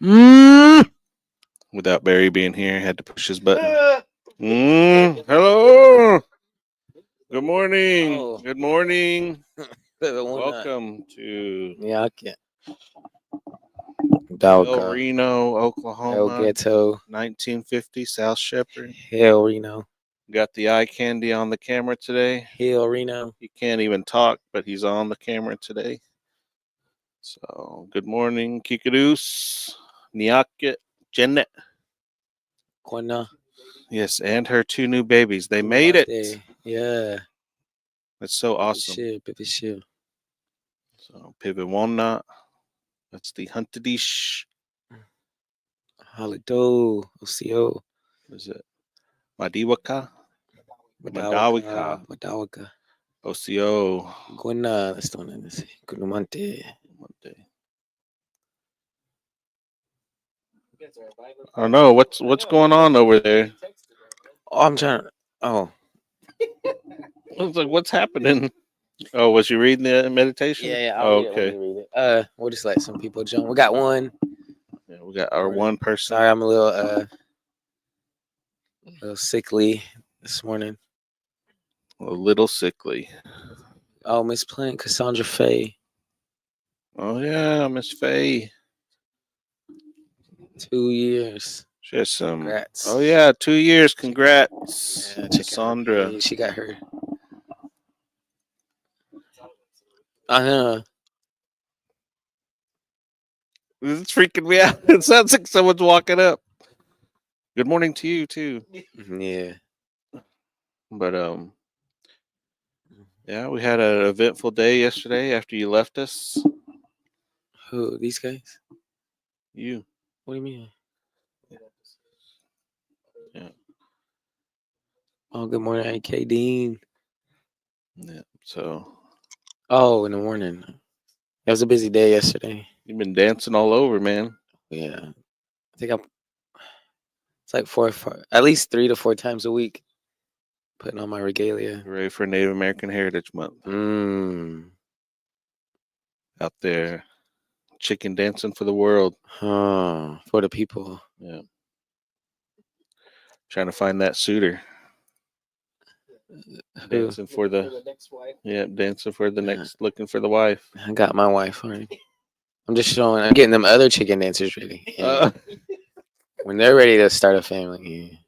Without Barry being here, had to push his button. Hello. Good morning. Oh. Good morning. Welcome. Welcome to Yeah, I can't. El Dalga. Reno, El Oklahoma, Ghetto. 1950 South Shepherd. Hell Reno. Got the eye candy on the camera today. Hell Reno. He can't even talk, but he's on the camera today. So, good morning, Kikadoos, Niaket, Janet. Kwana. Yes, and her two new babies. They made it. Yeah. That's so awesome. Pipi shit. So, Pivot Walnut. That's the Huntedish. Halido. OCO. What is it? Madiwaka? Madawika. Madawaka. OCO. Kwana. That's the one in this. Kunumante. I don't know. What's going on over there? Oh, I'm trying. Oh. I was like, what's happening? Oh, was you reading the meditation? Yeah. Oh, okay. Read it. We'll just let some people jump. We got one. Yeah, we got our one person. Sorry, I'm a little sickly this morning. A little sickly. Oh, Miss Plant, Cassandra Faye. Oh yeah, Miss Faye. 2 years. She has some. Congrats. Oh yeah, 2 years. Congrats, Yeah, Cassandra. She got her. I know. This is freaking me out. It sounds like someone's walking up. Good morning to you too. Yeah. But yeah, we had an eventful day yesterday after you left us. Who? These guys? You. What do you mean? Yeah. Oh, good morning, AK Dean. Yeah. So. Oh, in the morning. It was a busy day yesterday. You've been dancing all over, man. Yeah. I think it's like 4, at least 3 to 4 times a week. Putting on my regalia. Ready for Native American Heritage Month. Out there, chicken dancing for the world. For the people. Yeah. Trying to find that suitor. Dancing for the next wife. Yeah, dancing for the next, looking for the wife. I got my wife already. I'm just showing. I'm getting them other chicken dancers ready. When they're ready to start a family.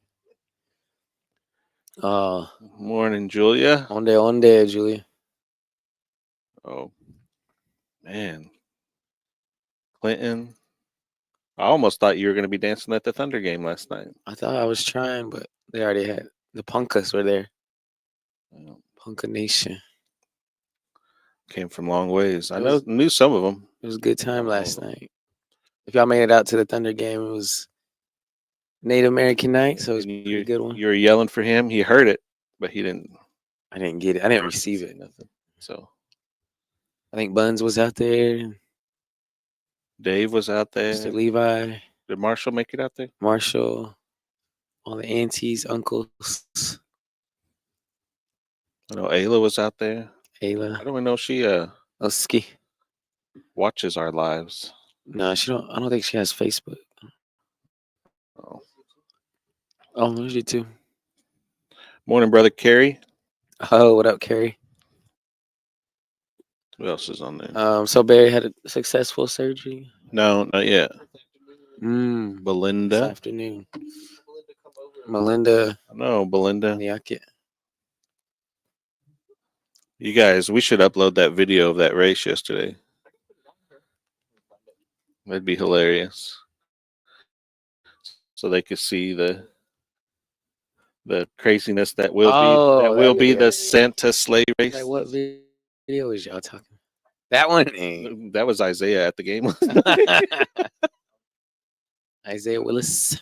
Morning, Julia. Onde, Julia. Oh, man. Clinton. I almost thought you were going to be dancing at the Thunder game last night. I thought I was trying, but they already had. The Punkas were there. Punka Nation. Came from long ways. I knew some of them. It was a good time last night. If y'all made it out to the Thunder game, it was Native American night, so it was a pretty good one. You were yelling for him. He heard it, but he didn't. I didn't get it. I didn't receive it. Nothing. So I think Buns was out there. Dave was out there. Mr. Levi. Did Marshall make it out there? Marshall. All the aunties, uncles. I know Ayla was out there. Ayla. I don't even know if she Oski watches our lives. No, she don't. I don't think she has Facebook. Oh, there's you too. Morning, brother Kerry. Oh, what up, Kerry? Who else is on there? So Barry had a successful surgery. No, not yet. Belinda. This afternoon. Melinda. No, Belinda. Niaket. You guys, we should upload that video of that race yesterday. That'd be hilarious. So they could see the craziness that will be the Santa sleigh race. Like what video is y'all talking? That one. That was Isaiah at the game. Isaiah Willis.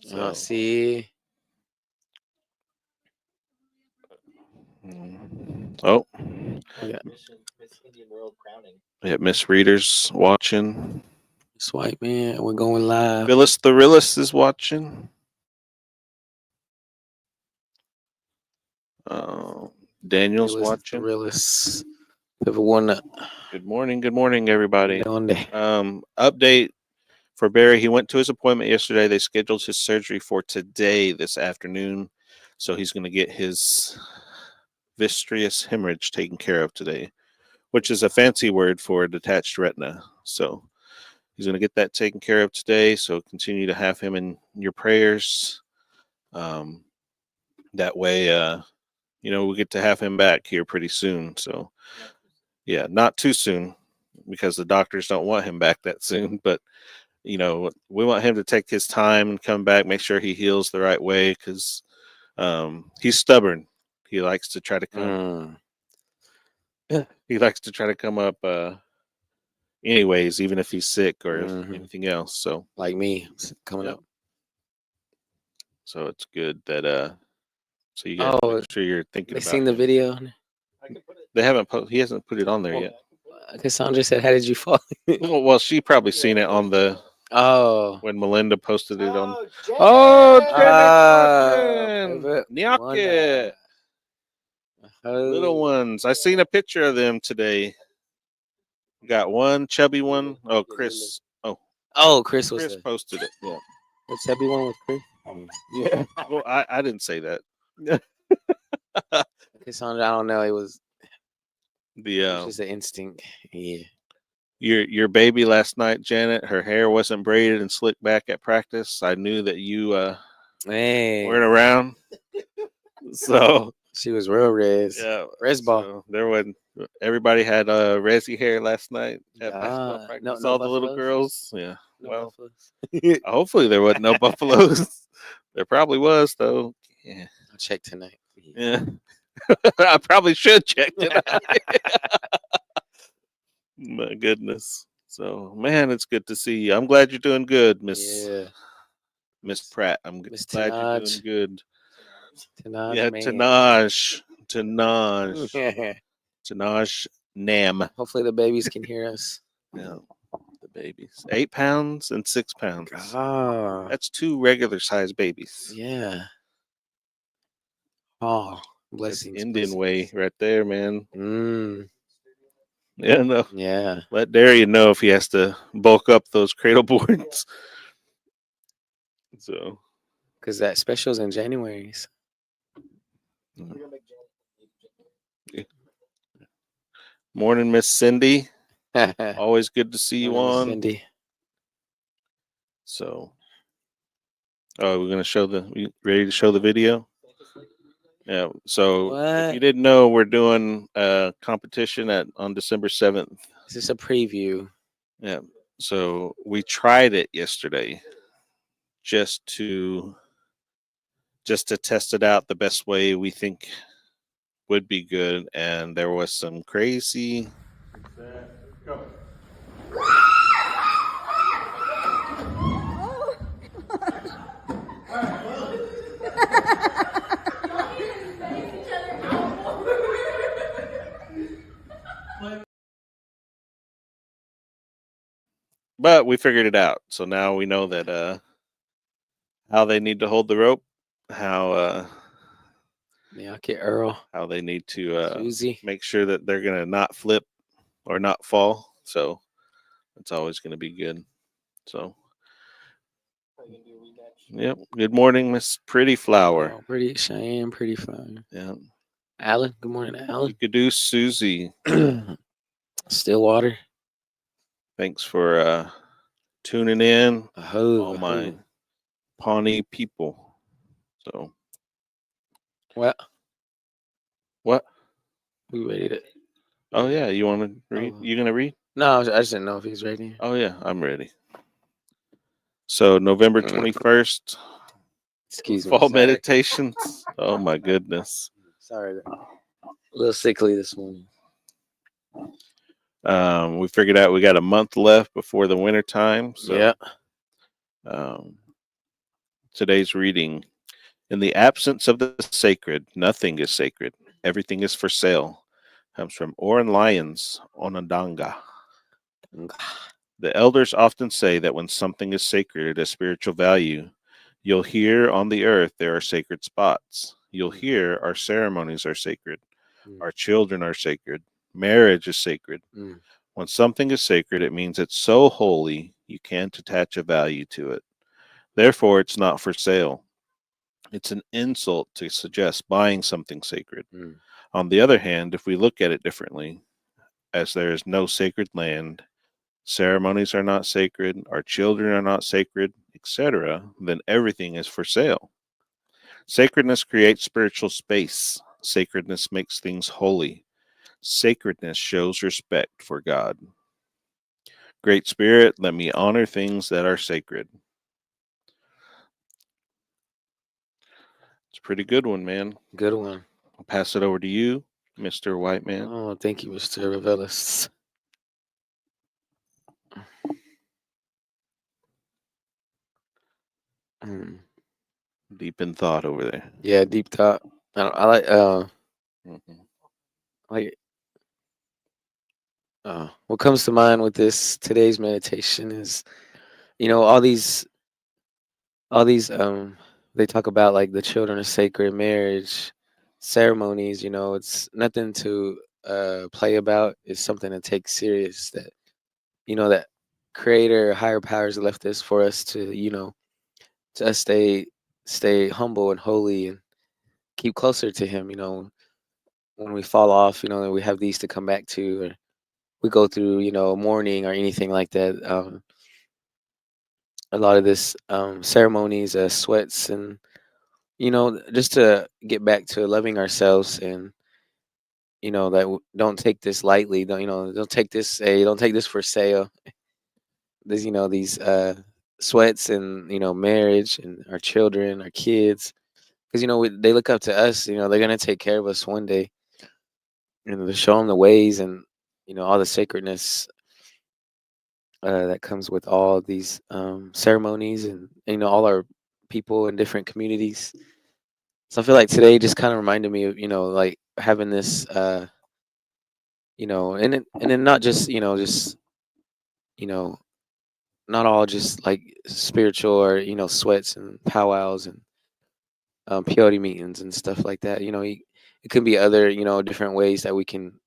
So. See. Oh. Yeah, Miss Readers watching. Miss White Man, we're going live. Phyllis Thrillis is watching. Daniel's watching. Thrillis. Pivot one up. Good morning, everybody. Donde? Update for Barry. He went to his appointment yesterday. They scheduled his surgery for today, this afternoon. So he's going to get his vitreous hemorrhage taken care of today, which is a fancy word for a detached retina. So he's going to get that taken care of today. So continue to have him in your prayers. That way, we'll get to have him back here pretty soon. So, yeah, not too soon because the doctors don't want him back that soon. But, we want him to take his time and come back, make sure he heals the right way because he's stubborn. He likes to try to come. He likes to try to come up anyways, even if he's sick or anything else. So, like me coming up. So it's good that so you guys make sure you're thinking They about seen the him. video. They haven't he hasn't put it on there yet. Cassandra said, "How did you fall?" Well, she probably seen it on the when Melinda posted it on. Nyake. Little ones. I seen a picture of them today. Got one chubby one. Oh, Chris. Chris was Chris posted it. Yeah. The chubby one with Chris. Yeah. Well, I didn't say that. Cassandra, I don't know. It was the just an instinct. Yeah. Your baby last night, Janet. Her hair wasn't braided and slicked back at practice. I knew that you weren't around. So she was real res. Yeah, res ball. So there wasn't. Everybody had resi hair last night at basketball practice. No all buffaloes? The little girls. Yeah. No well, buffaloes. Hopefully there wasn't no buffaloes. There probably was though. Yeah. I'll check tonight. Yeah. I probably should check tonight. My goodness. So, man, it's good to see you. I'm glad you're doing good, Miss Pratt. I'm glad you're doing good. Tanaj. Tanaj Nam. Hopefully the babies can hear us. Yeah, the babies. 8 pounds and 6 pounds. Oh. That's 2 regular sized babies. Yeah. Oh, blessings. Indian way right there, man. Mm. Yeah, no. Yeah. Let Darian know if he has to bulk up those cradle boards. So, because that special's in January. So. Yeah. Morning, Miss Cindy. Always good to see you on. Cindy. So, we're gonna show you ready to show the video? Yeah. So if you didn't know, we're doing a competition on December 7th. Is this a preview? Yeah. So we tried it yesterday, just to test it out the best way we think would be good, and there was some crazy. Go. But we figured it out. So now we know that how they need to hold the rope, how Earl, how they need to make sure that they're gonna not flip or not fall. So it's always gonna be good. So yep. Good morning, Miss Pretty Flower. Oh, Pretty Cheyenne, Pretty Flower. Yeah. Alan. Good morning, Alan. You could do Susie. Stillwater. Thanks for tuning in. All my Pawnee people. So what? We ready to? Oh yeah, you want to read? You gonna read? No, I just didn't know if he's ready. Oh yeah, I'm ready. So November 21st. Excuse me. Fall meditations. Oh my goodness. Sorry, a little sickly this morning. We figured out we got a month left before the winter time. So, yeah. Today's reading: in the absence of the sacred, nothing is sacred. Everything is for sale. Comes from Oren Lyons, Onondaga. The elders often say that when something is sacred, it has spiritual value. You'll hear on the earth there are sacred spots. You'll hear our ceremonies are sacred. Our children are sacred. Marriage is sacred. Mm. When something is sacred, it means it's so holy you can't attach a value to it. Therefore, it's not for sale. It's an insult to suggest buying something sacred. Mm. On the other hand, if we look at it differently, as there is no sacred land, ceremonies are not sacred, our children are not sacred, etc., then everything is for sale. Sacredness creates spiritual space. Sacredness makes things holy. Sacredness shows respect for God. Great Spirit, let me honor things that are sacred. It's a pretty good one, man. Good one. I'll pass it over to you, Mr. White Man. Oh, thank you, Mr. Revelis. Mm. Deep in thought over there. Yeah, deep thought. I like Mhm. like what comes to mind with this today's meditation is, all these they talk about like the children of sacred marriage ceremonies. It's nothing to play about. It's something to take serious, that creator higher powers left this for us to us stay humble and holy and keep closer to him. When we fall off, we have these to come back to, or we go through mourning or anything like that. A lot of this ceremonies, sweats, and just to get back to loving ourselves, and that don't take this lightly. Don't take this. Don't take this for sale. These sweats, and marriage, and our children, our kids, because they look up to us. They're gonna take care of us one day, and to show them the ways, and all the sacredness that comes with all these ceremonies, and all our people in different communities. So I feel like today just kind of reminded me of like having this and then not just just you know not all just like spiritual, or sweats and powwows and peyote meetings and stuff like that. It can be other different ways that we can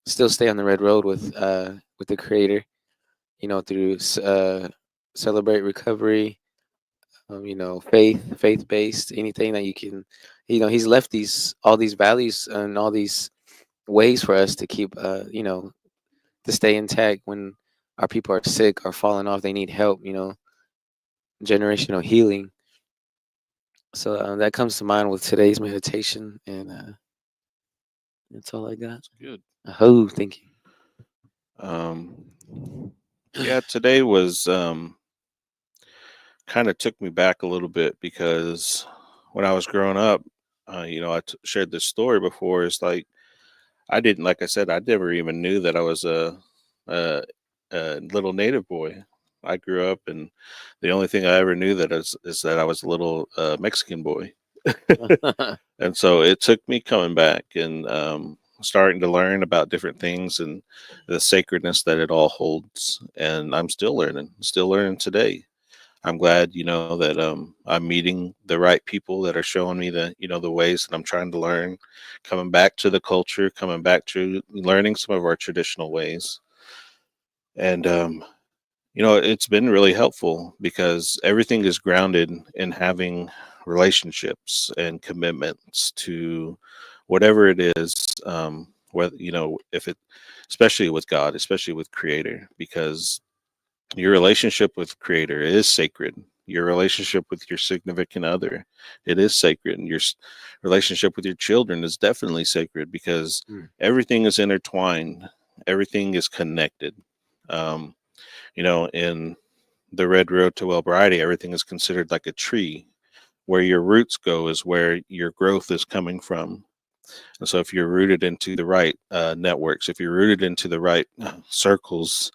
still stay on the red road with the creator, through celebrate recovery, faith based, anything that you can. He's left all these values and all these ways for us to keep to stay intact when our people are sick or falling off. They need help, generational healing. So that comes to mind with today's meditation, and that's all I got. Good. Oh, thank you. Yeah, today was kind of took me back a little bit because when I was growing up, shared this story before. It's like I didn't, like I said, I never even knew that I was a, a little native boy. I grew up, and the only thing I ever knew is that I was a little Mexican boy. And so it took me coming back and starting to learn about different things and the sacredness that it all holds. And I'm still learning today. I'm glad, that I'm meeting the right people that are showing me the ways that I'm trying to learn, coming back to the culture, coming back to learning some of our traditional ways. And, it's been really helpful because everything is grounded in having relationships and commitments to whatever it is, whether, if it, especially with God, especially with Creator, because your relationship with Creator is sacred. Your relationship with your significant other, it is sacred. And your relationship with your children is definitely sacred because Mm. everything is intertwined. Everything is connected. Um, in the Red Road to Wellbriety, everything is considered like a tree. Where your roots go is where your growth is coming from. And so if you're rooted into the right networks, if you're rooted into the right circles,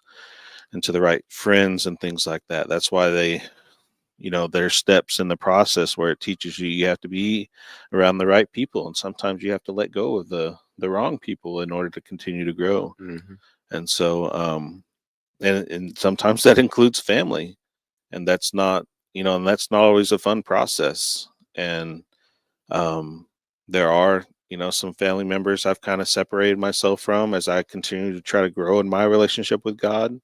into the right friends and things like that, that's why there's steps in the process where it teaches you have to be around the right people, and sometimes you have to let go of the wrong people in order to continue to grow. Mhm. And so and sometimes that includes family, and that's not always a fun process. And there are some family members I've kind of separated myself from as I continue to try to grow in my relationship with God.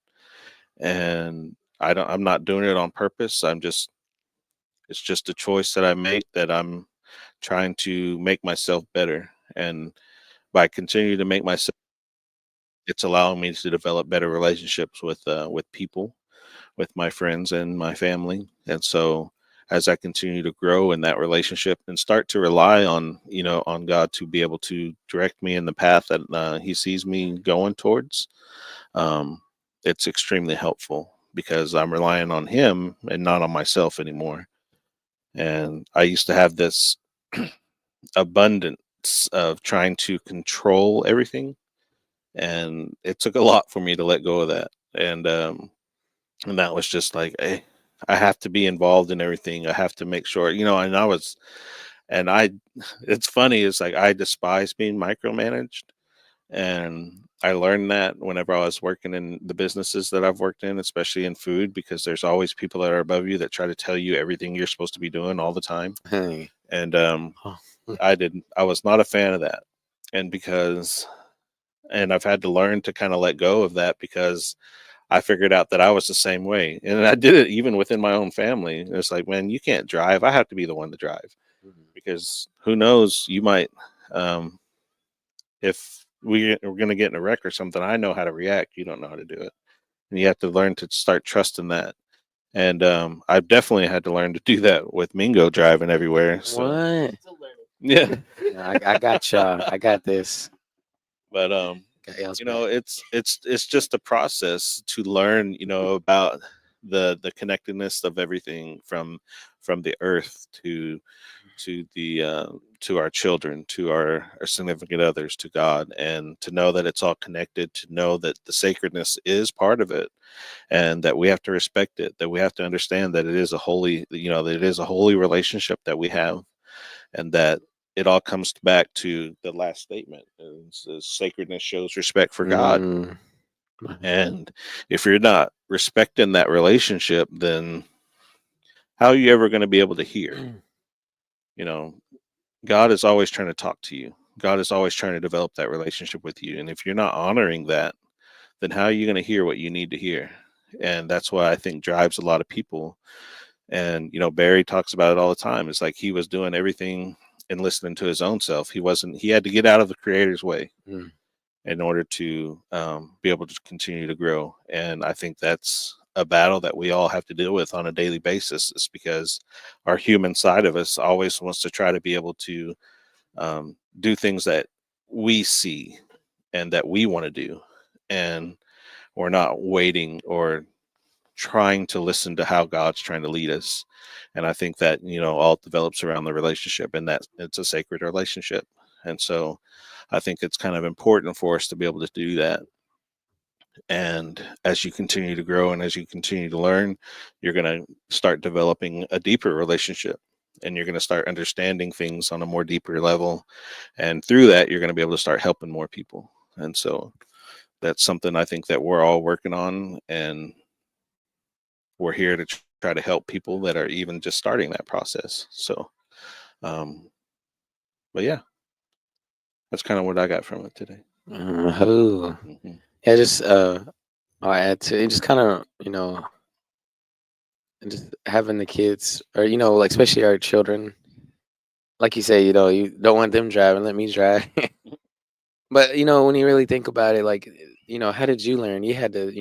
And I'm not doing it on purpose. It's just a choice that I make, that I'm trying to make myself better. And by continuing to make myself, it's allowing me to develop better relationships with people, with my friends and my family. And so as I continue to grow in that relationship and start to rely on God to be able to direct me in the path that he sees me going towards, um, it's extremely helpful because I'm relying on him and not on myself anymore. And I used to have this abundance of trying to control everything, and it took a lot for me to let go of that. And that was just like, I have to be involved in everything. I have to make sure, and I it's funny, it's like I despise being micromanaged. And I learned that whenever I was working in the businesses that I've worked in, especially in food, because there's always people that are above you that try to tell you everything you're supposed to be doing all the time. Hey. And Oh. I was not a fan of that. And and I've had to learn to kind of let go of that, because I figured out that I was the same way. And I did it even within my own family. It's like, man, you can't drive. I have to be the one to drive, because who knows, you might, if we're going to get in a wreck or something, I know how to react. You don't know how to do it. And you have to learn to start trusting that. And I've definitely had to learn to do that with Mingo driving everywhere. So, What? yeah. No, I got y'all. I got this. But Got y'all's back. it's just a process to learn, about the connectedness of everything, from the earth to our children, to our significant others, to God, and to know that it's all connected, to know that the sacredness is part of it, and that we have to respect it, that we have to understand that it is a holy, that it is a holy relationship that we have, and that it all comes back to the last statement. It says, sacredness shows respect for God. Mm. And if you're not respecting that relationship, then how are you ever going to be able to hear? You know, God is always trying to talk to you. God is always trying to develop that relationship with you. And if you're not honoring that, then how are you going to hear what you need to hear? And that's why I think drives a lot of people. And, Barry talks about it all the time. It's like he was doing everything and listening to his own self. He had to get out of the creator's way Mm. in order to be able to continue to grow. And I think that's a battle that we all have to deal with on a daily basis, is because our human side of us always wants to try to be able to do things that we see and that we want to do. And we're not waiting or trying to listen to how God's trying to lead us. And I think that, all develops around the relationship, and that it's a sacred relationship. And so I think it's kind of important for us to be able to do that. And as you continue to grow and as you continue to learn, you're going to start developing a deeper relationship, and you're going to start understanding things on a more deeper level. And through that, you're going to be able to start helping more people. And so that's something I think that we're all working on. And we're here to try to help people that are even just starting that process. So, but yeah, that's kind of what I got from it today. Oh. Hmm. Yeah, just I'll add to it, just kind of, just having the kids, or like especially our children, like you say, you don't want them driving, let me drive. But when you really think about it, like, how did you learn? You had to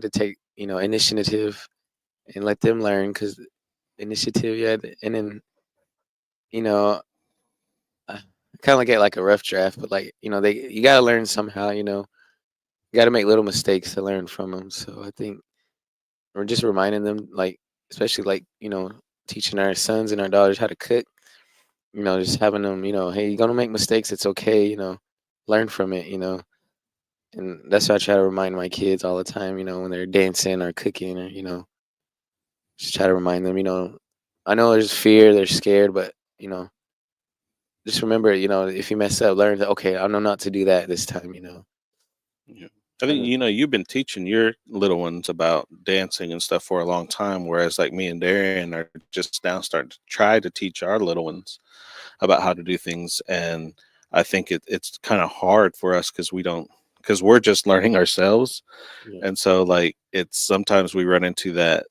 take, initiative and let them learn, because initiative, yeah, and then, you know, kind of like get like a rough draft, but like, you got to learn somehow, you got to make little mistakes to learn from them. So I think we're just reminding them, like, especially like, teaching our sons and our daughters how to cook, just having them, hey, you're going to make mistakes. It's okay, learn from it, and that's what I try to remind my kids all the time, when they're dancing or cooking, or, just try to remind them, I know there's fear, they're scared, but, just remember, if you mess up, learn that, okay, I know not to do that this time, Yeah. I think, you've been teaching your little ones about dancing and stuff for a long time, whereas like me and Darian are just now starting to try to teach our little ones about how to do things. And I think it's kind of hard for us because because we're just learning ourselves. Yeah. And so like it's sometimes we run into that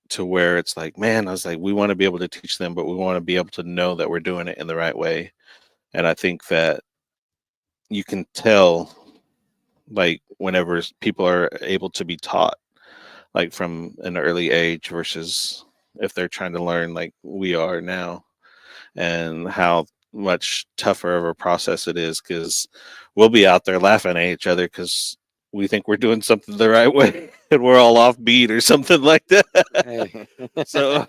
to where it's like, man, I was like, we want to be able to teach them, but we want to be able to know that we're doing it in the right way. And I think that you can tell, like, whenever people are able to be taught, like from an early age versus if they're trying to learn like we are now, and how much tougher of a process it is because we'll be out there laughing at each other because we think we're doing something the right way and we're all off beat or something like that. Hey. So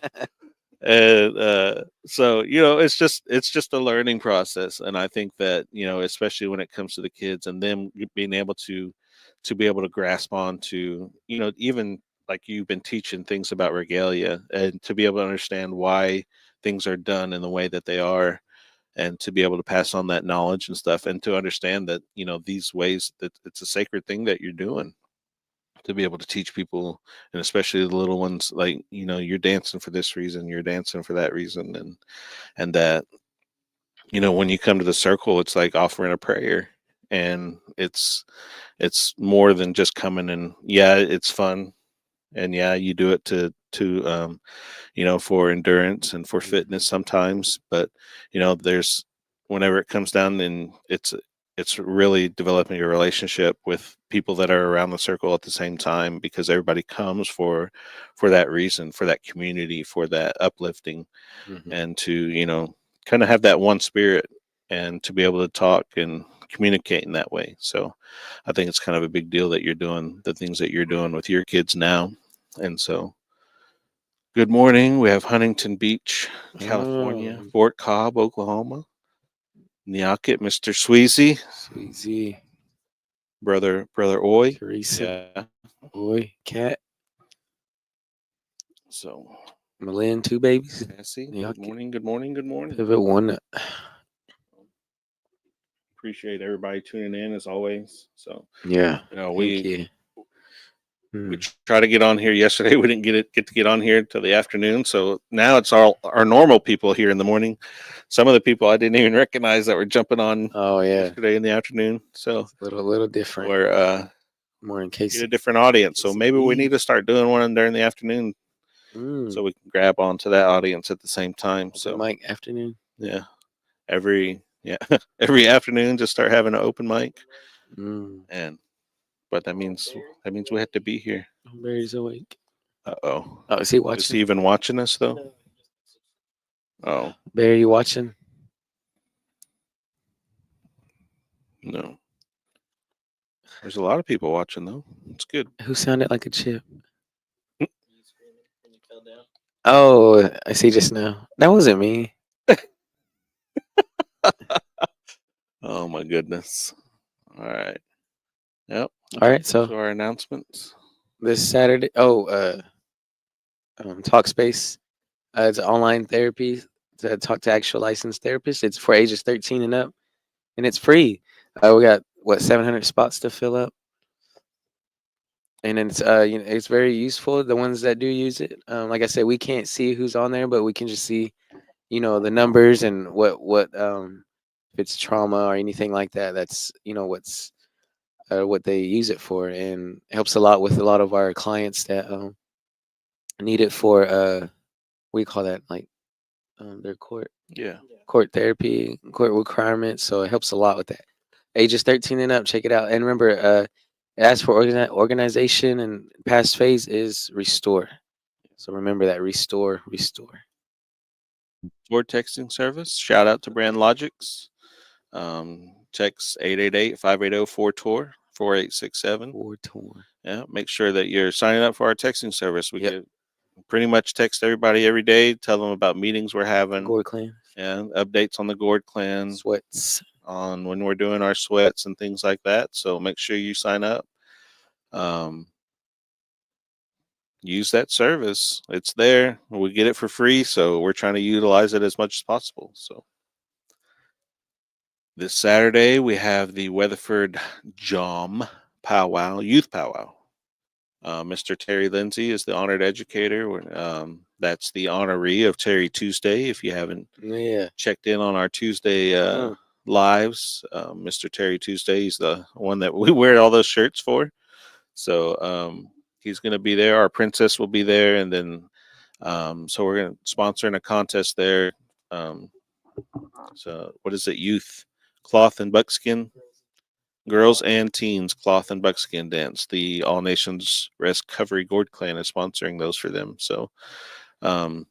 and so it's just a learning process, and I think that especially when it comes to the kids and them being able to be able to grasp on to even like you've been teaching things about regalia and to be able to understand why things are done in the way that they are, and to be able to pass on that knowledge and stuff, and to understand that these ways that it's a sacred thing that you're doing, to be able to teach people, and especially the little ones, like you're dancing for this reason, you're dancing for that reason, and that when you come to the circle, it's like offering a prayer, and it's more than just coming, and yeah, it's fun, and yeah, you do it to for endurance and for fitness sometimes. But there's whenever it comes down, and it's really developing a relationship with people that are around the circle at the same time, because everybody comes for that reason, for that community, for that uplifting, Mhm. and to kind of have that one spirit, and to be able to talk and communicate in that way. So I think it's kind of a big deal that you're doing the things that you're doing with your kids now. And so good morning. We have Huntington Beach, California, Oh, Fort Cobb, Oklahoma. Nyaket, Mr. Sweezy, Sweezy, brother Oi. Teresa, Yeah. boy, cat, So Malin, two babies. Cassie, Y'all good morning, good morning, good morning. pivot one. Appreciate everybody tuning in as always. So Yeah, thank we you. Hmm. tried to get on here yesterday. We didn't get to get on here until the afternoon. So now it's all our normal people here in the morning. Some of the people I didn't even recognize that were jumping on Oh yeah, yesterday in the afternoon. So it's a little different. we're More in get case. a different audience. So maybe we KCP. need to start doing one during the afternoon Mm. so we can grab onto that audience at the same time. Open So mic afternoon. yeah, every afternoon just start having an open mic, Mm. and but that means we have to be here. Barry's awake. Oh, Oh, is he is watching? he even watching us though? Oh Barry, you watching? no, there's a lot of people watching though. It's good. Who sounded like a chip? Oh, I see just now. That wasn't me. Oh my goodness. All right. Yep. All right, So so our announcements. this Saturday. Oh, Talkspace. It's online therapy to talk to actual licensed therapists. It's for ages 13 and up, and it's free. We got what 700 spots to fill up, and then it's very useful. The ones that do use it, like I said, we can't see who's on there, but we can just see the numbers and what if it's trauma or anything like that. That's what they use it for, and it helps a lot with a lot of our clients that need it for we call that like their Yeah. court therapy, court requirements. So it helps a lot with that. Ages 13 and up, check it out. And remember, as for organization and past phase is restore. So remember that restore. Tour texting service. Shout out to Brand Logics. Text 888-580-4TOUR 4867. War torn. Yeah, make sure that you're signing up for our texting service. We Yep. get pretty much text everybody every day, tell them about meetings we're having, Gore clan. and updates on the Gourd Clan, Sweats. on when we're doing our sweats and things like that. So make sure you sign up. Use that service. It's there. We get it for free, so we're trying to utilize it as much as possible. So this Saturday we have the Weatherford JOM Powwow, Youth Powwow. Mr. Terry Lindsay is the honored educator. That's the honoree of Terry Tuesday. If you haven't Yeah. checked in on our Tuesday Mm. lives, Mr. Terry Tuesday, he's the one that we wear all those shirts for. So he's going to be there. Our princess will be there, and then so we're going to sponsoring a contest there. So what is it? Youth cloth and buckskin, girls and teens cloth and buckskin dance. The All Nations Recovery Gourd Clan is sponsoring those for them. Um,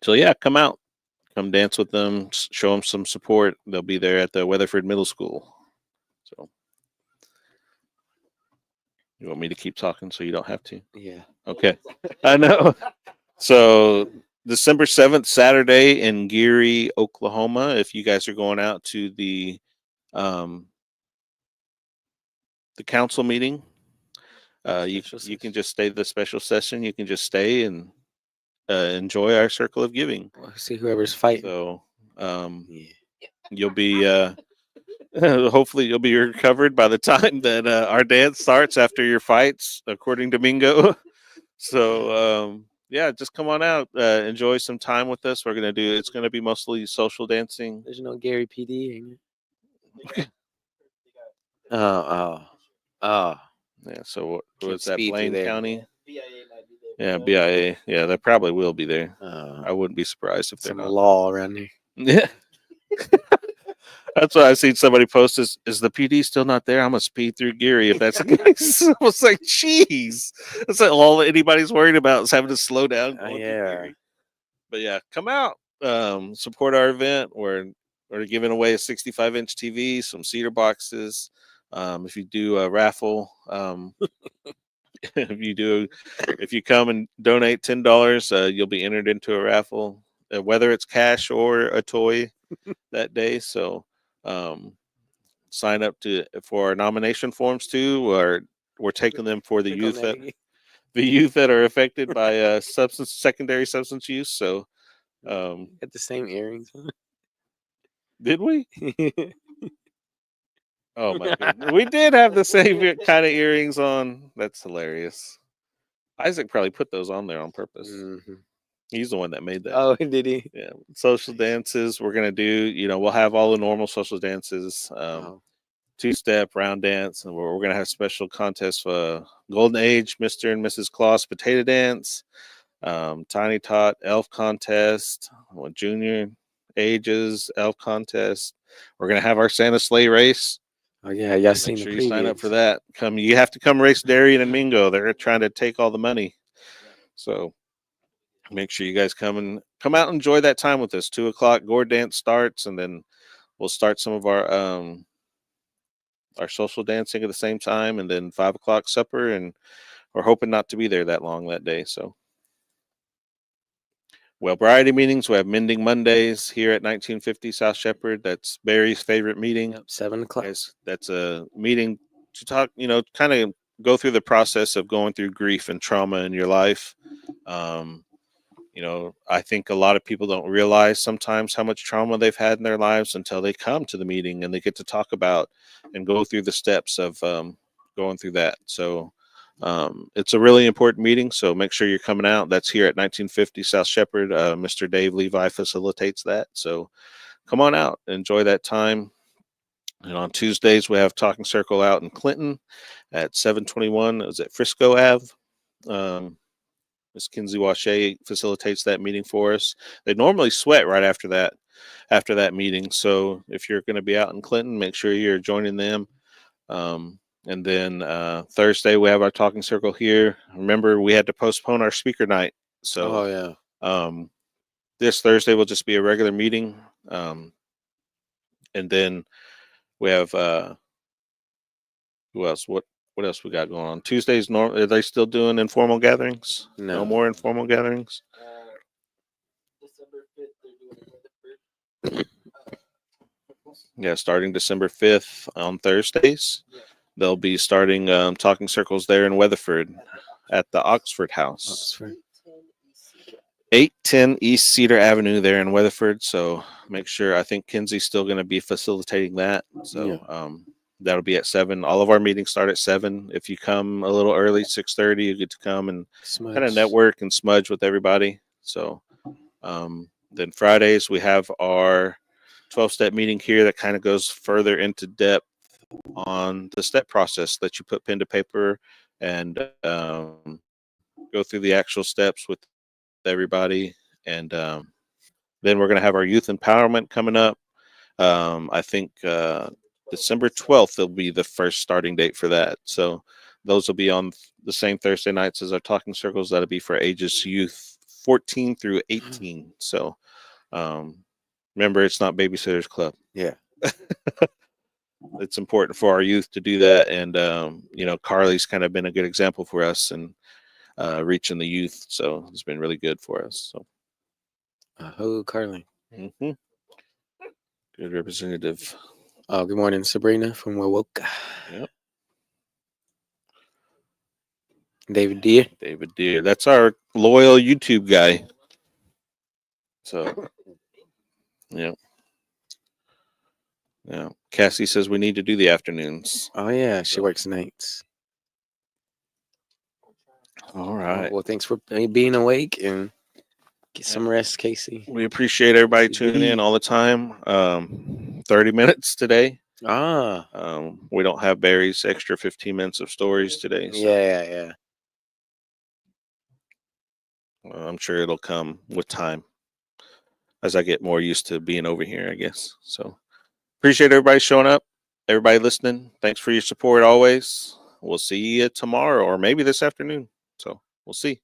so yeah, come out, come dance with them, show them some support. They'll be there at the Weatherford Middle School. So you want me to keep talking so you don't have to? Yeah. Okay. I know. So December 7th, Saturday in Geary, Oklahoma. If you guys are going out to the council meeting, you can just stay the special session. You can just stay and enjoy our circle of giving. We'll see whoever's fighting. So Yeah. you'll be hopefully you'll be recovered by the time that our dance starts after your fights, according to Mingo. So yeah, just come on out, enjoy some time with us. It's gonna be mostly social dancing. There's no Gary PD, ain't it? Oh. Yeah, so what Can't was that, speed through Blaine there. County? Yeah, BIA. Yeah, they probably will be there. I Oh. wouldn't be surprised if they're Some not. law around there. Yeah. That's why I seen somebody post is the PD still not there? I'm gonna speed through Geary if that's the case. I was like, jeez. That's like all anybody's worried about is having to slow down going through Yeah. Geary. But yeah, come out. Support our event. We're giving away a 65-inch TV, some cedar boxes. If you do a raffle, if you come and donate $10, you'll be entered into a raffle, whether it's cash or a toy that day. So sign up for our nomination forms too, or we're taking them for the Click on youth that again. the youth that are affected by secondary substance use. So Got the same earrings. did we? Oh my goodness. We did have the same kind of earrings on. That's hilarious. Isaac probably put those on there on purpose. Mhm. He's the one that made that. Oh, did he? Yeah. Social dances. We're gonna do, we'll have all the normal social dances. Oh. Two-step round dance, and we're gonna have special contests for Golden Age, Mr. and Mrs. Claus potato dance, Tiny Tot elf contest, junior ages elf contest. We're gonna have our Santa sleigh race. Oh yeah, y'all Make seen sure the you sign up for previews. that. You have to come race Darian and Mingo. They're trying to take all the money. So make sure you guys come out and enjoy that time with us. 2:00 gourd dance starts, and then we'll start some of our social dancing at the same time, and then 5:00 supper, and we're hoping not to be there that long that day. So well, variety meetings. We have Mending Mondays here at 1950 South Shepherd. That's Barry's favorite meeting. Yep, 7:00. That's a meeting to talk, kind of go through the process of going through grief and trauma in your life. I think a lot of people don't realize sometimes how much trauma they've had in their lives until they come to the meeting and they get to talk about and go through the steps of going through that. So it's a really important meeting. So make sure you're coming out. That's here at 1950 South Shepherd. Mr. Dave Levi facilitates that. So come on out, enjoy that time. And on Tuesdays, we have Talking Circle out in Clinton at 721. Is it Frisco Ave? Ms. Kinsey Wache facilitates that meeting for us. They normally sweat right after that meeting. So if you're going to be out in Clinton, make sure you're joining them. And then Thursday, we have our Talking Circle here. Remember, we had to postpone our speaker night. So yeah. This Thursday will just be a regular meeting. And then we have who else? What else we got going on? Tuesdays, are they still doing informal gatherings? No more informal gatherings? December 5th, they're doing Yeah, starting December 5th on Thursdays. Yeah. They'll be starting Talking Circles there in Weatherford at the Oxford House. Oxford. 810 East Cedar Avenue there in Weatherford. So make sure, I think Kinsey's still going to be facilitating that. So that'll be at 7. All of our meetings start at 7. If you come a little early, 6:30, you get to come and kind of network and smudge with everybody. So then Fridays we have our 12-step meeting here that kind of goes further into depth on the step process, that you put pen to paper and go through the actual steps with everybody. And then we're going to have our youth empowerment coming up. I think December 12th will be the first starting date for that. So those will be on the same Thursday nights as our talking circles. That'll be for ages youth 14 through 18. So remember, it's not Babysitters Club. Yeah. It's important for our youth to do that. And, you know, Carly's kind of been a good example for us and reaching the youth. So it's been really good for us. So, Who, Carly? good representative. Oh, good morning, Sabrina from Wawoka. Yep. David Deere. David Deere. That's our loyal YouTube guy. So, yeah. Yeah. Cassie says we need to do the afternoons. Oh yeah, she works nights. All right. Well, thanks for being awake and get some rest, Casey. We appreciate everybody tuning in all the time. 30 minutes today. We don't have Barry's extra 15 minutes of stories today. So Yeah. I'm sure it'll come with time as I get more used to being over here, I guess. So appreciate everybody showing up, everybody listening. Thanks for your support always. We'll see you tomorrow or maybe this afternoon. So we'll see.